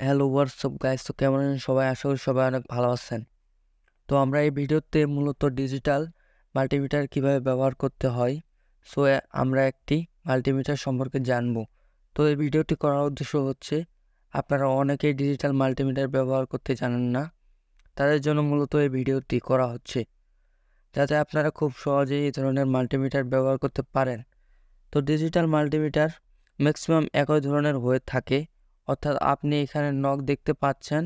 Hello WhatsApp guys, তো কেমন আছেন সবাই? আশা করি সবাই অনেক ভালো আছেন। তো আমরা এই ভিডিওতে মূলত ডিজিটাল মাল্টিমিটার কিভাবে ব্যবহার করতে হয়, আমরা একটি মাল্টিমিটার সম্পর্কে জানবো। তো এই ভিডিওটি করার উদ্দেশ্য হচ্ছে, আপনারা অনেকেই ডিজিটাল মাল্টিমিটার ব্যবহার করতে জানেন না, তাদের জন্য মূলত এই ভিডিওটি করা হচ্ছে, যাতে আপনারা খুব সহজেই এই ধরনের মাল্টিমিটার ব্যবহার করতে পারেন। তো ডিজিটাল মাল্টিমিটার ম্যাক্সিমাম একই ধরনের হয়ে থাকে, অর্থাৎ আপনি এখানে নক দেখতে পাচ্ছেন,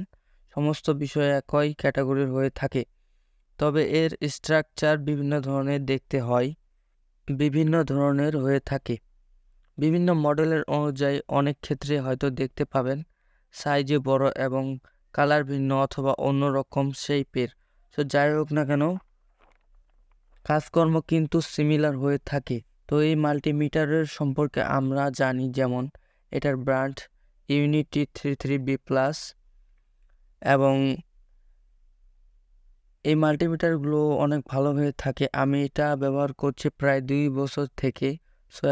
সমস্ত বিষয় একই ক্যাটাগরির হয়ে থাকে। তবে এর স্ট্রাকচার বিভিন্ন ধরনের দেখতে হয়, বিভিন্ন ধরনের হয়ে থাকে। বিভিন্ন মডেলের অনুযায়ী অনেক ক্ষেত্রে হয়তো দেখতে পাবেন সাইজে বড় এবং কালার ভিন্ন অথবা অন্য রকম শেপের। তো যাই হোক না কেন, কাজকর্ম কিন্তু সিমিলার হয়ে থাকে। তো এই মাল্টিমিটারের সম্পর্কে আমরা জানি, যেমন এটার ব্র্যান্ড ইউনিটি 33B+, এবং এই মাল্টিমিটারগুলো অনেক ভালো হয়ে থাকে। আমি এটা ব্যবহার করছি প্রায় 2 বছর থেকে,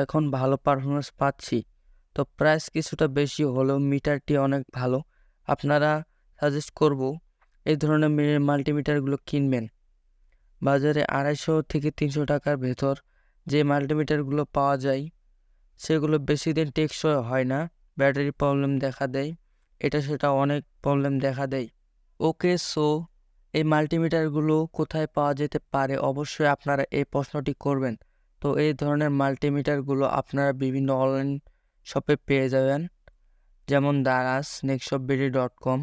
এখন ভালো পারফরমেন্স পাচ্ছি। তো প্রাইস কিছুটা বেশি হলেও মিটারটি অনেক ভালো। আপনারা সাজেস্ট করব এই ধরনের মাল্টিমিটারগুলো কিনবেন। বাজারে 250 থেকে 300 টাকার ভেতর যে মাল্টিমিটারগুলো পাওয়া যায়, সেগুলো বেশি দিন টেকসই হয় না, ব্যাটারি প্রবলেম দেখা দেয়, এটা সেটা অনেক প্রবলেম দেখা দেয়। ওকে, এই মাল্টিমিটারগুলো কোথায় পাওয়া যেতে পারে? অবশ্যই আপনারা এই প্রশ্নটি করবেন। তো এই ধরনের মাল্টিমিটারগুলো আপনারা বিভিন্ন অনলাইন শপে পেয়ে যাবেন, যেমন দারাজ, nextshopbd.com।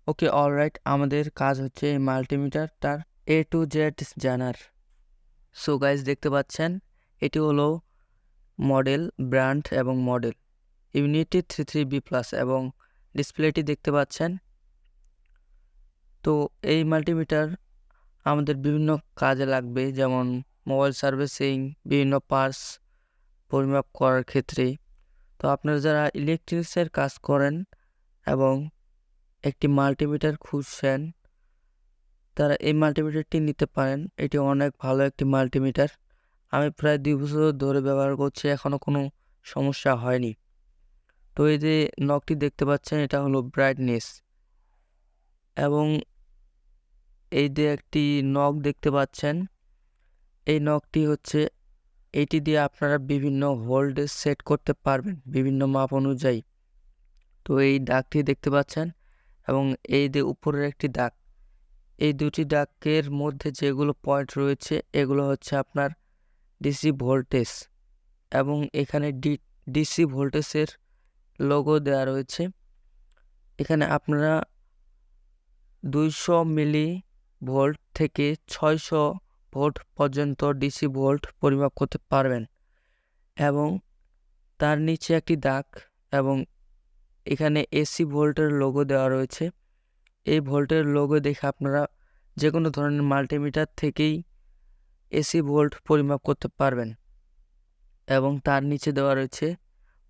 ওকে, অলরাইট, আমাদের কাজ হচ্ছে এই মাল্টিমিটারটার A to Z জানার। গাইজ, দেখতে পাচ্ছেন এটি হলো মডেল, ব্র্যান্ড এবং মডেল ইউনিটি 33B+, এবং ডিসপ্লেটি দেখতে পাচ্ছেন। তো এই মাল্টিমিটার আমাদের বিভিন্ন কাজে লাগবে, যেমন মোবাইল সার্ভিসিং, বিভিন্ন পার্টস পরিমাপ করার ক্ষেত্রে। তো আপনারা যারা ইলেকট্রিক্সের কাজ করেন এবং একটি মাল্টিমিটার খুঁজছেন, তারা এই মাল্টিমিটারটি নিতে পারেন। এটি অনেক ভালো একটি মাল্টিমিটার। আমি প্রায় 2 বছর ধরে ব্যবহার করছি, এখনও কোনো সমস্যা হয়নি। তো এই যে নকটি দেখতে পাচ্ছেন, এটা হলো ব্রাইটনেস, এবং এই যে একটি নক দেখতে পাচ্ছেন, এই নকটি হচ্ছে, এইটি দিয়ে আপনারা বিভিন্ন ভোল্টেজ সেট করতে পারবেন বিভিন্ন মাপ অনুযায়ী। তো এই দাগটি দেখতে পাচ্ছেন, এবং এই যে উপরের একটি দাগ, এই দুটি দাগের মধ্যে যেগুলো পয়েন্ট রয়েছে, এগুলো হচ্ছে আপনার ডিসি ভোল্টেজ, এবং এখানে ডিসি ভোল্টেজের লোগো দেওয়া রয়েছে। এখানে আপনারা 200 মিলি ভোল্ট থেকে 600 ভোল্ট পর্যন্ত ডিসি ভোল্ট পরিমাপ করতে পারবেন। এবং তার নিচে একটি দাগ, এবং এখানে এসি ভোল্টের লোগো দেওয়া রয়েছে। এই ভোল্টের লোগো দেখে আপনারা যে কোনো ধরনের মাল্টিমিটার থেকেই এসি ভোল্ট পরিমাপ করতে পারবেন। এবং তার নিচে দেওয়া রয়েছে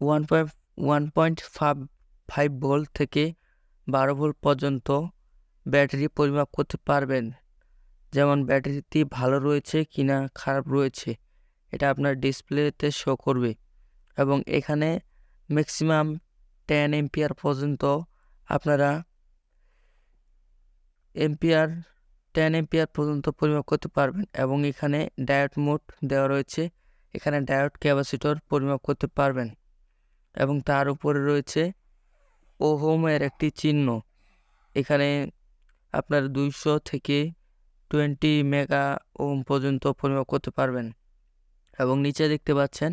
1.5 ভোল্ট থেকে 12 ভোল্ট পর্যন্ত ব্যাটারি পরিমাপ করতে পারবেন, যেমন ব্যাটারিটি ভালো রয়েছে কিনা খারাপ রয়েছে, এটা আপনার ডিসপ্লেতে শো করবে। এবং এখানে ম্যাক্সিমাম 10 এম্পিয়ার পর্যন্ত আপনারা এম্পিয়ার 10 এম্পিয়ার পর্যন্ত পরিমাপ করতে পারবেন। এবং এখানে ডায়োড মোড দেওয়া রয়েছে, এখানে ডায়োড ক্যাপাসিটর পরিমাপ করতে পারবেন। এবং তার উপরে রয়েছে ওহমের একটি চিহ্ন, এখানে আপনার 200 থেকে 20 মেগা ওহম পর্যন্ত পরিমাপ করতে পারবেন। এবং নিচে দেখতে পাচ্ছেন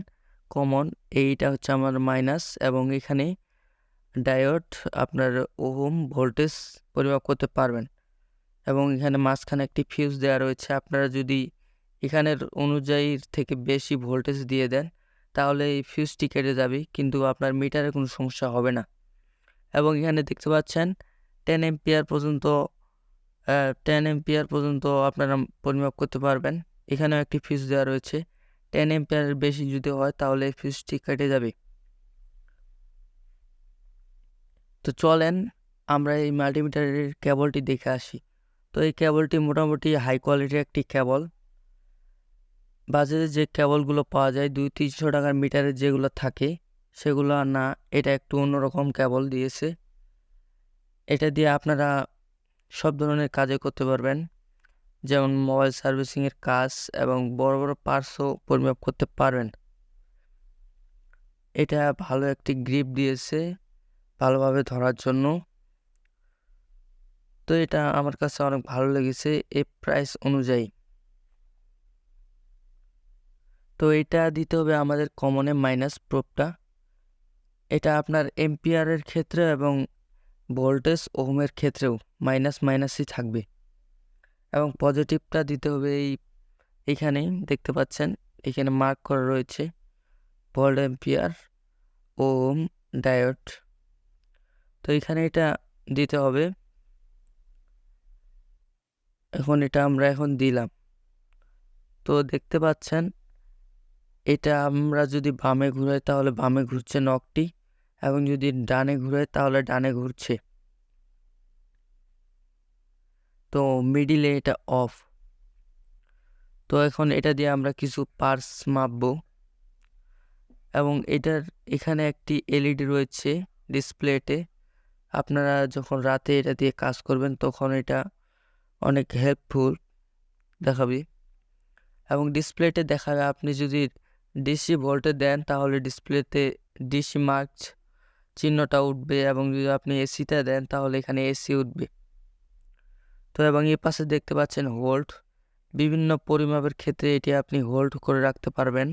কমন, এইটা হচ্ছে আমার মাইনাস, এবং এখানে ডায়োড আপনার ওহম ভোল্টেজ পরিমাপ করতে পারবেন। এবং এখানে মাঝখানে একটি ফিউজ দেওয়া রয়েছে, আপনারা যদি এখানের অনুযায়ী থেকে বেশি ভোল্টেজ দিয়ে দেন, তাহলে এই ফিউজটি কেটে যাবে, কিন্তু আপনার মিটারে কোনো সমস্যা হবে না। এবং এখানে দেখতে পাচ্ছেন 10 এম্পিয়ার পর্যন্ত 10 এম্পিয়ার পর্যন্ত আপনারা পরিমাপ করতে পারবেন। এখানেও একটি ফিউজ দেওয়া রয়েছে, 10 এম্পিয়ারের বেশি যদি হয় তাহলে এই ফিউজটি কেটে যাবে। তো চলেন আমরা এই মাল্টিমিটারের কেবলটি দেখে আসি। তো এই কেবলটি মোটামুটি হাই কোয়ালিটির একটি কেবল। বাজারে যে কেবলগুলো পাওয়া যায় 200-300 টাকার মিটারের যেগুলো থাকে, সেগুলো না, এটা একটু অন্যরকম কেবল দিয়েছে। এটা দিয়ে আপনারা সব ধরনের কাজে করতে পারবেন, যেমন মোবাইল সার্ভিসিংয়ের কাজ এবং বড় বড় পার্টসও পরিমাপ করতে পারবেন। এটা ভালো একটি গ্রিপ দিয়েছে ভালোভাবে ধরার জন্য। তো এটা আমার কাছে অনেক ভালো লেগেছে এই প্রাইস অনুযায়ী। তো এটা দিতে হবে আমাদের কমনে মাইনাস প্রোবটা। এটা আপনার এম্পিয়ারের ক্ষেত্রে এবং ভোল্টেজ ওহমের ক্ষেত্রেও মাইনাস মাইনাসই থাকবে। এবং পজিটিভটা দিতে হবে এইখানেই দেখতে পাচ্ছেন, এখানে মার্ক করা রয়েছে ভোল্ট এম্পিয়ার ওহম ডায়োড। তো এখানে এটা দিতে হবে। এটা আমরা দিলাম। তো দেখতে পাচ্ছেন এটা আমরা যদি বামে ঘুরাই তাহলে বামে ঘুরছে নকটি, এবং যদি ডানে ঘুরাই তাহলে ডানে ঘুরছে। তো মিডিলে এটা অফ। তো এখন এটা দিয়ে আমরা কিছু পার্টস মাপবো। এবং এখানে একটি এলইডি রয়েছে ডিসপ্লেতে। আপনারা যখন রাতে এটা দিয়ে কাজ করবেন তখন এটা অনেক হেল্পফুল দেখাবে। এবং ডিসপ্লেতে দেখাবে আপনি যদি ডিসি ভোল্টে দেন তাহলে ডিসপ্লেতে ডিসি মার্ক চিহ্নটা উঠবে, এবং যদি আপনি এসিটা দেন তাহলে এখানে এসি উঠবে। তো এবং এই পাশে দেখতে পাচ্ছেন হোল্ড। বিভিন্ন পরিমাপের ক্ষেত্রে এটি আপনি হোল্ড করে রাখতে পারবেন,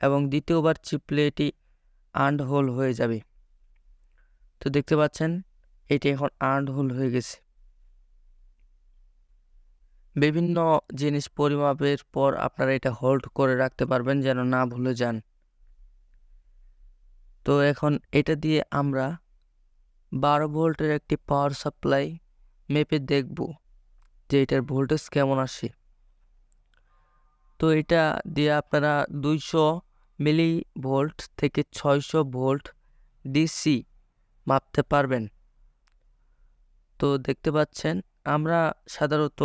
এবং দ্বিতীয়বার চিপলে এটি আর্নড হোল হয়ে যাবে। তো দেখতে পাচ্ছেন এটি এখন আর্নড হোল হয়ে গেছে। বিভিন্ন জিনিস পরিমাপের পর আপনারা এটা হোল্ড করে রাখতে পারবেন যেন না ভুলে যান। তো এখন এটা দিয়ে আমরা 12 ভোল্টের একটি পাওয়ার সাপ্লাই মেপে দেখব যে এটার ভোল্টেজ কেমন আসে। তো এটা দিয়ে আপনারা 200 মিলি ভোল্ট থেকে 600 ভোল্ট ডিসি মাপতে পারবেন। তো দেখতে পাচ্ছেন আমরা সাধারণত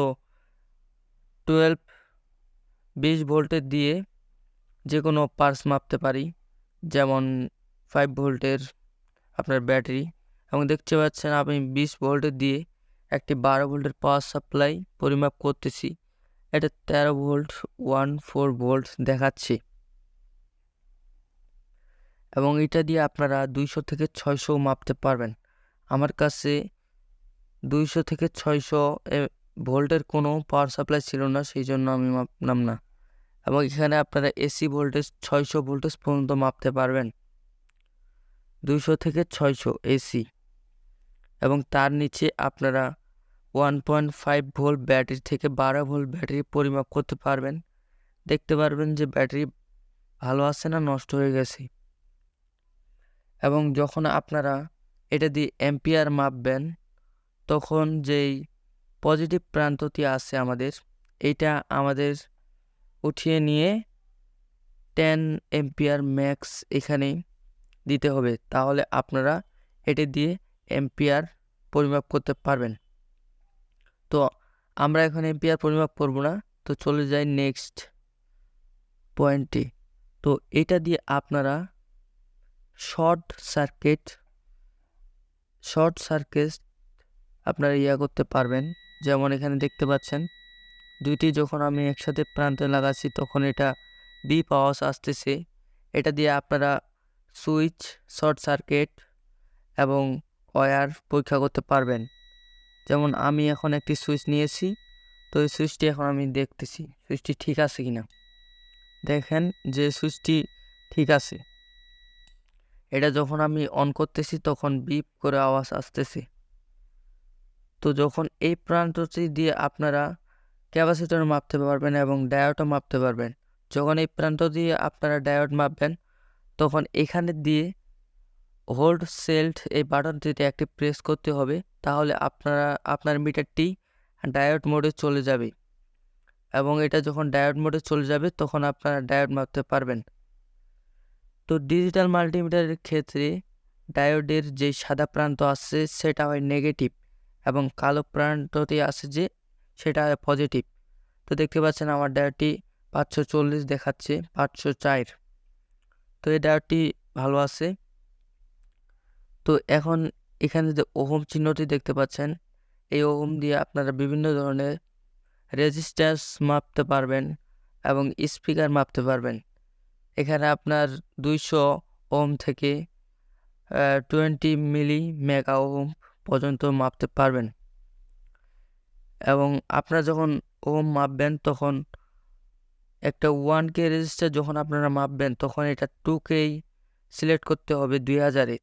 20 ভোল্টের দিয়ে যে কোনো পার্স মাপতে পারি, যেমন 5 ভোল্টের আপনার ব্যাটারি। এবং দেখতে পাচ্ছেন আমি 20 ভোল্টের দিয়ে একটি 12 ভোল্টের পাওয়ার সাপ্লাই পরিমাপ করতেছি। এটা 13 ভোল্ট 14 ভোল্ট দেখাচ্ছে। এবং এটা দিয়ে আপনারা 200 থেকে 600 মাপতে পারবেন। আমার কাছে 200 থেকে 600 ভোল্টের কোনো পাওয়ার সাপ্লাই ছিল না, সেই জন্য আমি মাপলাম না। এবং এখানে আপনারা এসি ভোল্টেজ 600 ভোল্টেজ পর্যন্ত মাপতে পারবেন, 200 থেকে 600 এসি। এবং তার নিচে আপনারা 1.5 ভোল্ট ব্যাটারি থেকে 12 ভোল্ট ব্যাটারি পরিমাপ করতে পারবেন। দেখতে পারবেন যে ব্যাটারি ভালো আছে না নষ্ট হয়ে গেছে। এবং যখন আপনারা এটা দিয়ে অ্যাম্পিয়ার মাপবেন তখন যেই পজিটিভ প্রান্তটি আছে এইটা আমাদের উঠিয়ে নিয়ে 10 অ্যাম্পিয়ার ম্যাক্স এখানে দিতে হবে, তাহলে আপনারা এটা দিয়ে অ্যাম্পিয়ার পরিমাপ করতে পারবেন। তো আমরা এখন অ্যাম্পিয়ার পরিমাপ করব না, তো চলে যাই নেক্সট পয়েন্টে। তো এটা দিয়ে আপনারা শর্ট সার্কিট আপনারা করতে পারবেন। যেমন এখানে দেখতে পাচ্ছেন দুইটি যখন আমি একসাথে প্রান্তে লাগাচ্ছি তখন এটা বিপ আওয়াজ আসতেছে। এটা দিয়ে আপনারা সুইচ, শর্ট সার্কিট এবং ওয়্যার পরীক্ষা করতে পারবেন। যেমন আমি এখন একটি সুইচ নিয়েছি, তো এই সুইচটি এখন আমি দেখতেছি সুইচটি ঠিক আছে কিনা। দেখেন যে সুইচটি ঠিক আছে। এটা যখন আমি অন করতেছি তখন বিপ করে আওয়াজ আসতেছে। তো যখন এই প্রান্তটি দিয়ে আপনারা ক্যাপাসিটর মাপতে পারবেন এবং ডায়োডও মাপতে পারবেন। যখন এই প্রান্ত দিয়ে আপনারা ডায়োড মাপবেন তখন এখানে দিয়ে হোল্ড সেলড এই বাটনটিতে একটি প্রেস করতে হবে, তাহলে আপনার মিটারটি ডায়োড মোডে চলে যাবে। এবং এটা যখন ডায়োড মোডে চলে যাবে তখন আপনারা ডায়োড মাপতে পারবেন। তো ডিজিটাল মাল্টিমিটারের ক্ষেত্রে ডায়োডের যে সাদা প্রান্ত আছে সেটা হয় নেগেটিভ, এবং কালো প্রান্তটি আছে যে সেটা হয় পজিটিভ। তো দেখতে পাচ্ছেন আমার ডায়োডটি 540 দেখাচ্ছে 504। তো এই ডায়োডটি ভালো আছে। তো এখন এখানে যে ওহম চিহ্নটি দেখতে পাচ্ছেন, এই ওহম দিয়ে আপনারা বিভিন্ন ধরনের রেজিস্ট্যান্স মাপতে পারবেন এবং স্পিকার মাপতে পারবেন। এখানে আপনার 200 ওহম থেকে 20 মিলি মেগা ওহম পর্যন্ত মাপতে পারবেন। এবং আপনারা যখন ওহম মাপবেন তখন একটা 1K রেজিস্টার যখন আপনারা মাপবেন তখন এটা 2K সিলেক্ট করতে হবে 2000-এ।